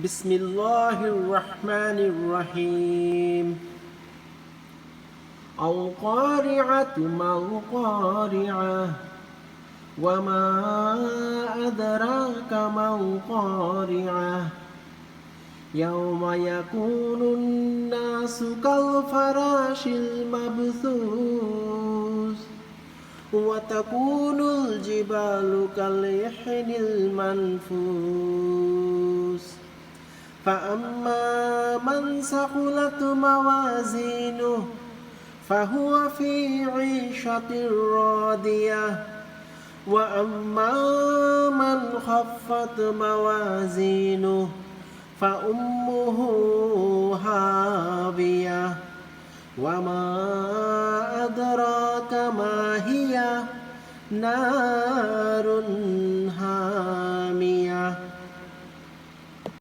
بسم الله الرحمن الرحيم القارعة ما القارعة وما أدراك ما القارعة يوم يكون الناس كالفراش المبثوث وتكون الجبال كالعهن المنفوش فأما من ثقلت موازينه فهو في عيشة راضية وأما من خفت موازينه فأمه هاوية وما أدراك ما هي نار